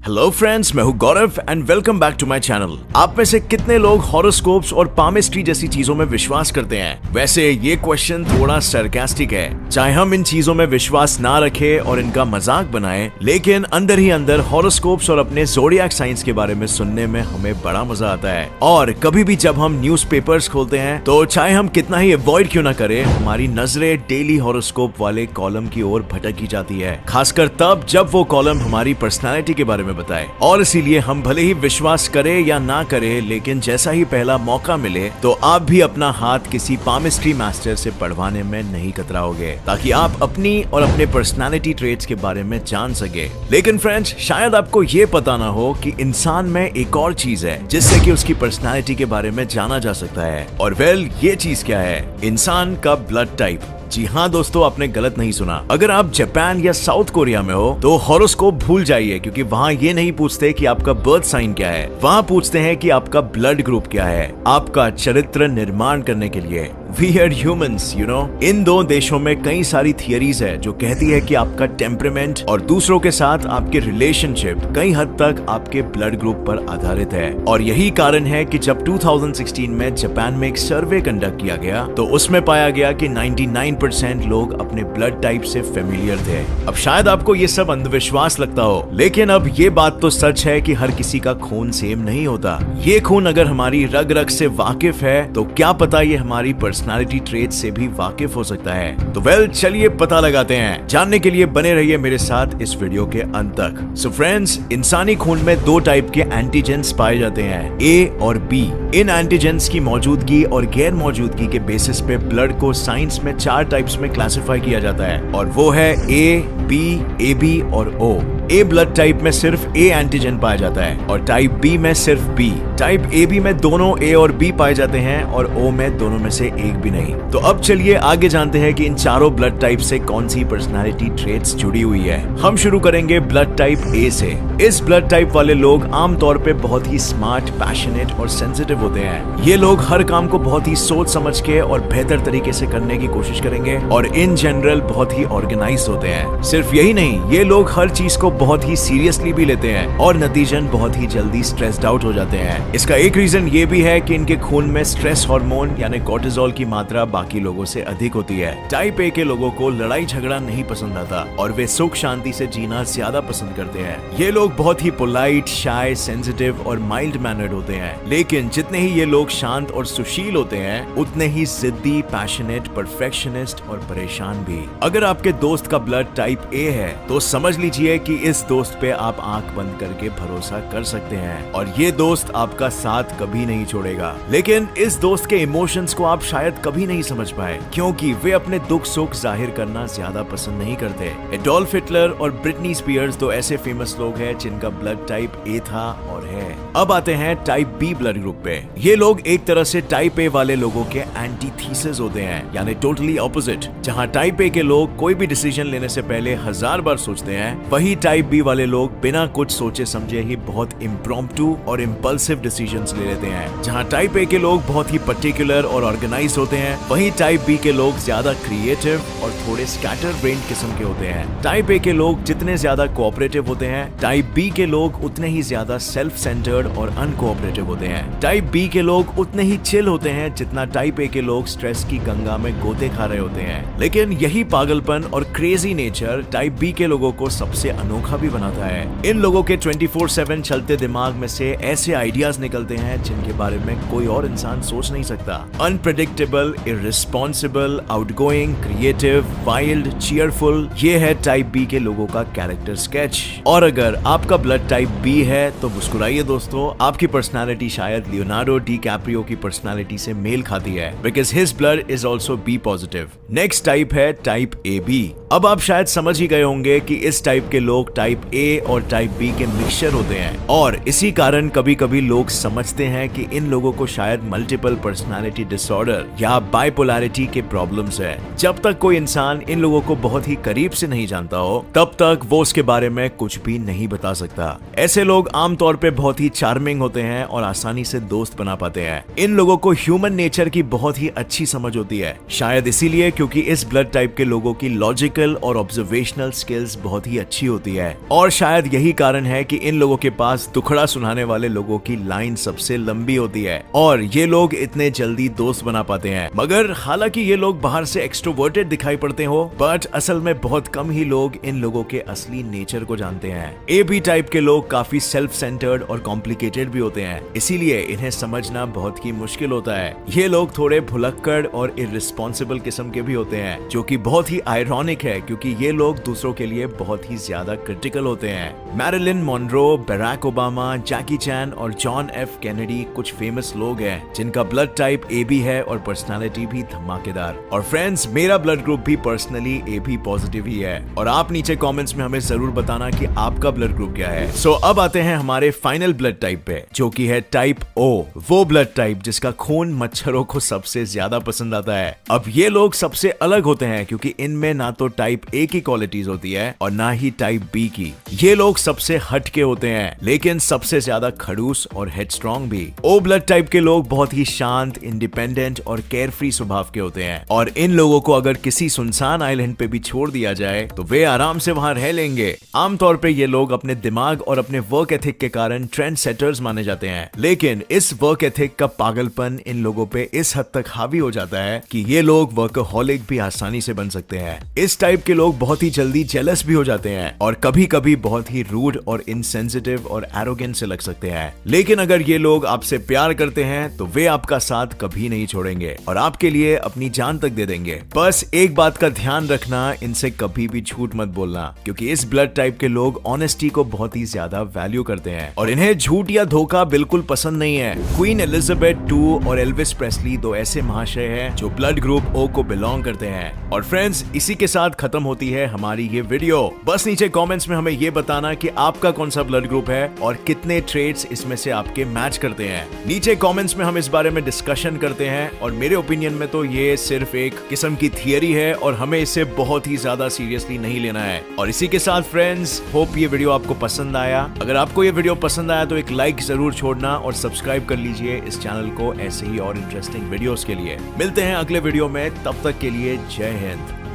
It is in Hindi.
हेलो फ्रेंड्स, मैं हूं Gaurav and welcome back to my channel. आप में से कितने लोग हॉरोस्कोप्स और पामिस्ट्री जैसी चीजों में विश्वास करते हैं? वैसे ये क्वेश्चन थोड़ा सरकास्टिक है। चाहे हम इन चीजों में विश्वास ना रखें और इनका मजाक बनाएं, लेकिन अंदर ही अंदर हॉरोस्कोप्स और अपने ज़ोडिएक साइंस के बारे में सुनने में हमें बड़ा मजा आता है। और कभी भी जब हम न्यूज़पेपर्स खोलते हैं तो चाहे हम कितना ही अवॉइड क्यों ना करें, हमारी नजरें डेली हॉरोस्कोप वाले कॉलम की ओर भटकी जाती है, खासकर तब जब वो कॉलम हमारी पर्सनैलिटी के बारे में बताए। और इसीलिए हम भले ही विश्वास करें या ना करें, लेकिन जैसा ही पहला मौका मिले तो आप भी अपना हाथ किसी पामिस्ट्री मास्टर से पढ़वाने में नहीं कतराओगे, ताकि आप अपनी और अपने पर्सनालिटी ट्रेट्स के बारे में जान सके। लेकिन फ्रेंड्स, शायद आपको ये पता ना हो कि इंसान में एक और चीज है जिससे कि उसकी पर्सनालिटी के बारे में जाना जा सकता है। और वेल, ये चीज क्या है? इंसान का ब्लड टाइप। जी हाँ दोस्तों, आपने गलत नहीं सुना। अगर आप जापान या साउथ कोरिया में हो तो हॉरोस्कोप भूल जाइए, क्योंकि वहाँ ये नहीं पूछते कि आपका बर्थ साइन क्या है, वहाँ पूछते हैं कि आपका ब्लड ग्रुप क्या है, आपका चरित्र निर्माण करने के लिए। We are humans, you know? इन दो देशों में कई सारी थियरीज है जो कहती है कि आपका टेम्परामेंट और दूसरों के साथ आपके रिलेशनशिप कई हद तक आपके ब्लड ग्रुप पर आधारित है। और यही कारण है कि जब 2016 में जापान में एक सर्वे कंडक्ट किया गया तो उसमें पाया गया कि 99% लोग अपने ब्लड टाइप से फेमिलियर थे। अब शायद आपको ये सब अंधविश्वास लगता हो, लेकिन अब ये बात तो सच है कि हर किसी का खून सेम नहीं होता। ये खून अगर हमारी रग रग से वाकिफ है तो क्या पता ये हमारी पर्सनालिटी ट्रेट से भी वाकिफ हो सकता है। तो वेल, चलिए पता लगाते हैं। जानने के लिए बने रहिए मेरे साथ इस वीडियो के अंत तक। सो फ्रेंड्स, इंसानी खून में दो टाइप के एंटीजेंस पाए जाते हैं, ए और बी। इन एंटीजेंस की मौजूदगी और गैर मौजूदगी के बेसिस पे ब्लड को साइंस में 4 टाइप्स में क्लासिफाई किया जाता है, और वो है ए, बी, ए बी और ओ। ए ब्लड टाइप में सिर्फ ए एंटीजन पाया जाता है और टाइप बी में सिर्फ बी। टाइप ए बी में दोनों ए और बी पाए जाते हैं और ओ में दोनों में से एक भी नहीं। तो अब चलिए आगे जानते हैं कि इन चारों ब्लड टाइप से कौन सी पर्सनालिटी ट्रेट्स जुड़ी हुई है। हम शुरू करेंगे ब्लड टाइप ए से। इस ब्लड टाइप वाले लोग आमतौर पे बहुत ही स्मार्ट, पैशनेट और सेंसिटिव होते हैं। ये लोग हर काम को बहुत ही सोच समझ के और बेहतर तरीके से करने की कोशिश करेंगे और इन जनरल बहुत ही ऑर्गेनाइज होते हैं। सिर्फ यही नहीं, ये लोग हर चीज को बहुत ही सीरियसली भी लेते हैं और नतीजन बहुत ही जल्दी स्ट्रेस्ड आउट हो जाते हैं। इसका एक रीजन ये भी है कि इनके खून में स्ट्रेस हार्मोन यानी कोर्टिसोल की मात्रा बाकी लोगों से अधिक होती है। टाइप ए के लोगों को लड़ाई झगड़ा नहीं पसंद आता और वे सुख शांति से जीना ज्यादा पसंद करते हैं। ये लोग बहुत ही पोलाइट, शाय, सेंसिटिव और माइल्ड मैनर्ड होते हैं। लेकिन जितने ही ये लोग शांत और सुशील होते हैं, उतने ही जिद्दी, पैशनेट, परफेक्शनिस्ट और परेशान भी। अगर आपके दोस्त का ब्लड टाइप ए है तो समझ लीजिए कि इस दोस्त पे आप आंख बंद करके भरोसा कर सकते हैं और ये दोस्त आपका साथ कभी नहीं छोड़ेगा। लेकिन इस दोस्त के इमोशंस को आप शायद कभी नहीं समझ पाए, क्योंकि वे अपने दुख सुख जाहिर करना ज्यादा पसंद नहीं करते। एडोल्फ हिटलर और ब्रिटनी स्पीयर्स दो ऐसे फेमस लोग हैं जिनका ब्लड टाइप ए था और है। अब आते हैं टाइप बी ब्लड ग्रुप पे। ये लोग एक तरह से टाइप ए वाले लोगों के एंटीथीसिस होते हैं, यानी टोटली ऑपोजिट। जहां टाइप ए के लोग कोई भी डिसीजन लेने से पहले 1000 बार सोचते हैं, वही टाइप बी वाले लोग बिना कुछ सोचे समझे ही बहुत इम्प्रॉम्प्टू और इम्पल्सिव डिसीजंस ले लेते हैं। जहां टाइप ए के लोग बहुत ही पर्टिकुलर और ऑर्गेनाइज होते हैं, वहीं टाइप बी के लोग ज्यादा क्रिएटिव और थोड़े स्कैटर ब्रेन किस्म के होते हैं। टाइप ए के लोग जितने ज्यादा कोऑपरेटिव होते हैं, टाइप बी के लोग उतने ही ज्यादा सेल्फ सेंटर्ड और अनकोऑपरेटिव होते हैं। टाइप बी के लोग उतने ही चिल होते हैं जितना टाइप ए के लोग स्ट्रेस की गंगा में गोते खा रहे होते हैं। लेकिन यही पागलपन और क्रेजी नेचर टाइप बी के लोगों को सबसे अनोखा भी बनाता है। इन लोगों के 24/7 चलते दिमाग में से ऐसे आइडियाज निकलते हैं जिनके बारे में कोई और इंसान सोच नहीं सकता। Unpredictable, irresponsible, outgoing, creative, wild, cheerful, ये है टाइप बी के लोगों का कैरेक्टर स्केच। और अगर आपका ब्लड टाइप बी है तो मुस्कुराइए दोस्तों, आपकी पर्सनालिटी शायद लियोनार्डो डी कैप्रियो की पर्सनालिटी से मेल खाती है, because his blood is also be positive. Next type है टाइप ए बी। अब आप शायद समझ ही गए होंगे कि इस टाइप के लोग टाइप ए और टाइप बी के मिक्सचर होते हैं, और इसी कारण कभी कभी लोग समझते हैं कि इन लोगों को शायद मल्टीपल पर्सनालिटी डिसऑर्डर या बाइपोलैरिटी के प्रॉब्लम्स है। जब तक कोई इंसान इन लोगों को बहुत ही करीब से नहीं जानता हो तब तक वो उसके बारे में कुछ भी नहीं बता सकता। ऐसे लोग आमतौर पे बहुत ही चार्मिंग होते हैं और आसानी से दोस्त बना पाते हैं। इन लोगों को ह्यूमन नेचर की बहुत ही अच्छी समझ होती है, शायद इसीलिए क्योंकि इस ब्लड टाइप के लोगों की लॉजिकल और ऑब्जर्वेशनल स्किल्स बहुत ही अच्छी होती है, और शायद यही कारण है कि इन लोगों के पास दुखड़ा सुनाने वाले लोगों की लाइन सबसे लंबी होती है और ये लोग इतने जल्दी दोस्त बना पाते हैं। मगर हालांकि ये लोग बाहर से एक्सट्रोवर्टेड दिखाई पड़ते हो, बट असल में बहुत कम ही लोग इन लोगों के असली नेचर को जानते हैं। AB टाइप के लोग काफी सेल्फ सेंटर्ड और कॉम्प्लिकेटेड भी होते हैं, इसीलिए इन्हें समझना बहुत ही मुश्किल होता है। ये लोग थोड़े भुलक्कड़ और इररिस्पॉन्सिबल किस्म के भी होते हैं, जो कि बहुत ही आयरॉनिक है क्योंकि ये लोग दूसरों के लिए बहुत ही ज्यादा क्रिटिकल होते हैं। मैरिलिन मोनरो, बराक ओबामा, जैकी चैन और जॉन F कैनेडी कुछ फेमस लोग हैं जिनका ब्लड टाइप AB है और पर्सनालिटी भी धमाकेदार। और फ्रेंड्स, मेरा ब्लड ग्रुप भी पर्सनली AB पॉजिटिव ही है, और आप नीचे कमेंट्स में हमें जरूर बताना कि आपका ब्लड ग्रुप क्या है। सो अब आते हैं हमारे फाइनल ब्लड टाइप पे, जो कि है टाइप O, वो ब्लड टाइप जिसका खून मच्छरों को सबसे ज्यादा पसंद आता है। अब ये लोग सबसे अलग होते हैं क्योंकि इनमें ना तो टाइप A की क्वालिटीज होती है और ना ही टाइप B की। ये लोग सबसे हटके होते हैं लेकिन सबसे ज्यादा खड़ूस और हेडस्ट्रॉन्ग भी। O ब्लड टाइप के लोग बहुत ही शांत, इंडिपेंडेंट और केयर फ्री स्वभाव के होते हैं, और इन लोगों को अगर किसी सुनसान आइलैंड पे भी छोड़ दिया जाए तो वे आराम से वहां रह लेंगे। आमतौर पे ये लोग अपने दिमाग और अपने वर्क एथिक के कारण ट्रेंड सेटर्स माने जाते हैं, लेकिन इस वर्क एथिक का पागलपन इन लोगों पे इस हद तक हावी हो जाता है कि ये लोग वर्कहोलिक भी आसानी से बन सकते हैं। इस टाइप के लोग बहुत ही जल्दी जेलस भी हो जाते हैं और कभी कभी बहुत ही रूड और इनसेंसिटिव और एरोगेंट से लग सकते हैं। लेकिन अगर ये लोग आपसे प्यार करते हैं तो वे आपका साथ कभी नहीं छोड़ेंगे और आपके लिए अपनी जान तक दे देंगे। बस एक बात का ध्यान रखना, इनसे कभी भी झूठ मत बोलना, क्योंकि इस ब्लड टाइप के लोग ऑनेस्टी को बहुत ही ज्यादा वैल्यू करते हैं और इन्हें झूठ या धोखा बिल्कुल पसंद नहीं है। क्वीन एलिजाबेथ II और एल्विस प्रेस्ली दो ऐसे महाशय हैं जो ब्लड ग्रुप O को बिलोंग करते हैं। और फ्रेंड्स, इसी के साथ खत्म होती है हमारी ये वीडियो। बस नीचे कमेंट्स में हमें ये बताना कि आपका कौन सा ब्लड ग्रुप है और कितने ट्रेड्स इसमें से आपके मैच करते हैं। नीचे कमेंट्स में हम इस बारे में डिस्कशन करते हैं, और मेरे ओपिनियन में तो ये सिर्फ एक किस्म की थियरी है और हमें इसे बहुत ही ज्यादा सीरियसली नहीं लेना है। और इसी के साथ फ्रेंड्स, होप ये वीडियो आपको पसंद आया। अगर आपको ये वीडियो पसंद आया तो एक लाइक जरूर छोड़ना और सब्सक्राइब कर लीजिए इस चैनल को ऐसे ही और इंटरेस्टिंग वीडियोस के लिए। मिलते हैं अगले वीडियो में, तब तक के लिए जय हिंद।